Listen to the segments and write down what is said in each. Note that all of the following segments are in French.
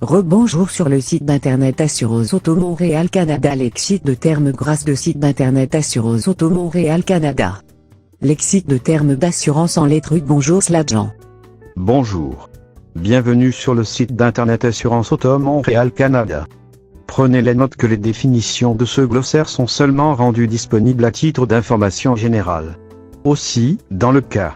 Rebonjour sur le site d'internet Assurance Auto Montréal Canada. Lexique de termes grâce de site d'internet Assurance Auto Montréal Canada. Lexique de termes d'assurance en lettres U. Bonjour Jean. Bonjour. Bienvenue sur le site d'internet Assurance Auto Montréal Canada. Prenez la note que les définitions de ce glossaire sont seulement rendues disponibles à titre d'information générale. Aussi, dans le cas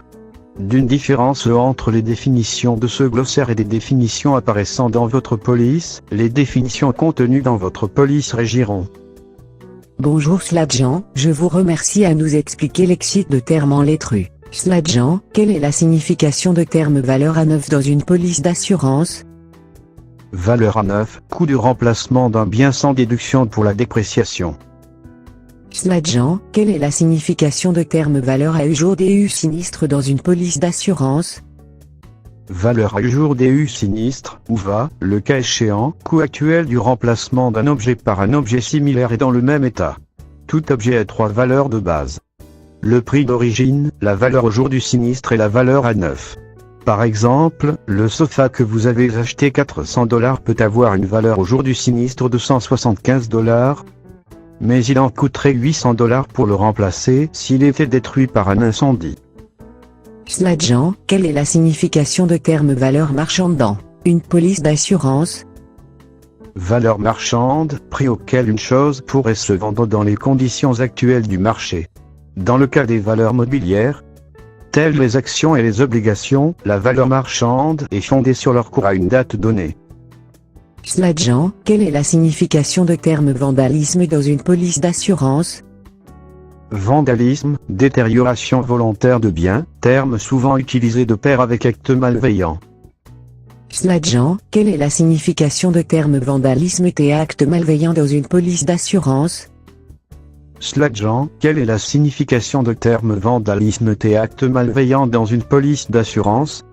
d'une différence entre les définitions de ce glossaire et des définitions apparaissant dans votre police, les définitions contenues dans votre police régiront. Bonjour Jean, je vous remercie à nous expliquer lexique de termes en lettres U. Jean, quelle est la signification de terme valeur à neuf dans une police d'assurance? Valeur à neuf, coût de remplacement d'un bien sans déduction pour la dépréciation. Jean, quelle est la signification de terme valeur à U jour DU sinistre dans une police d'assurance? Valeur à U jour DU sinistre, ou VA, le cas échéant, coût actuel du remplacement d'un objet par un objet similaire et dans le même état. Tout objet a trois valeurs de base. Le prix d'origine, la valeur au jour du sinistre et la valeur à neuf. Par exemple, le sofa que vous avez acheté $400 peut avoir une valeur au jour du sinistre de $175, mais il en coûterait $800 pour le remplacer s'il était détruit par un incendie. Jean, quelle est la signification de terme valeur marchande dans une police d'assurance? Valeur marchande, prix auquel une chose pourrait se vendre dans les conditions actuelles du marché. Dans le cas des valeurs mobilières, telles les actions et les obligations, la valeur marchande est fondée sur leur cours à une date donnée. Jean, quelle est la signification de terme vandalisme dans une police d'assurance? Vandalisme, détérioration volontaire de biens, terme souvent utilisé de pair avec acte malveillant. Jean, quelle est la signification de terme vandalisme et acte malveillant dans une police d'assurance? Jean, quelle est la signification de terme vandalisme et acte malveillant dans une police d'assurance?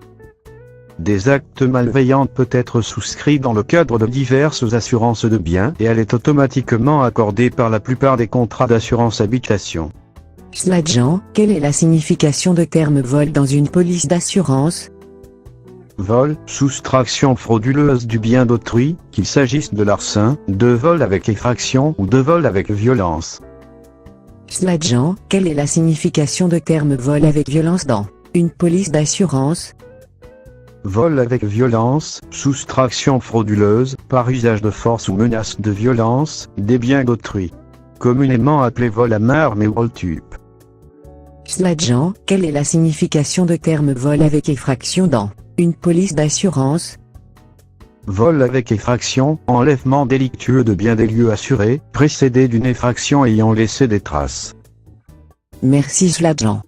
Des actes malveillants peuvent être souscrits dans le cadre de diverses assurances de biens et elle est automatiquement accordée par la plupart des contrats d'assurance habitation. Jean, quelle est la signification de terme vol dans une police d'assurance? Vol, soustraction frauduleuse du bien d'autrui, qu'il s'agisse de larcin, de vol avec effraction ou de vol avec violence. Jean, quelle est la signification de terme vol avec violence dans une police d'assurance? Vol avec violence, soustraction frauduleuse, par usage de force ou menace de violence, des biens d'autrui. Communément appelé vol à main armée ou vol-tupe. Jean, quelle est la signification de terme vol avec effraction dans une police d'assurance? Vol avec effraction, enlèvement délictueux de biens des lieux assurés, précédé d'une effraction ayant laissé des traces. Merci Jean.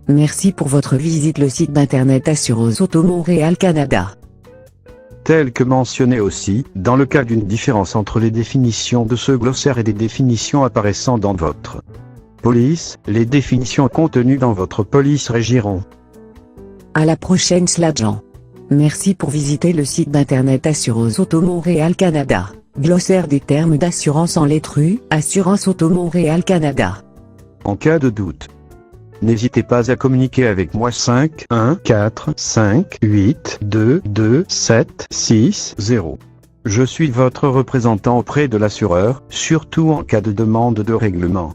Merci pour votre visite le site d'internet Assurance Auto Montréal Canada. Tel que mentionné aussi, dans le cas d'une différence entre les définitions de ce glossaire et des définitions apparaissant dans votre police, les définitions contenues dans votre police régiront. À la prochaine Jean. Merci pour visiter le site d'internet Assurance Auto Montréal Canada. Glossaire des termes d'assurance en lettres U, Assurance Auto Montréal Canada. En cas de doute, n'hésitez pas à communiquer avec moi 5 1 4 5 8 2 2 7 6 0. Je suis votre représentant auprès de l'assureur, surtout en cas de demande de règlement.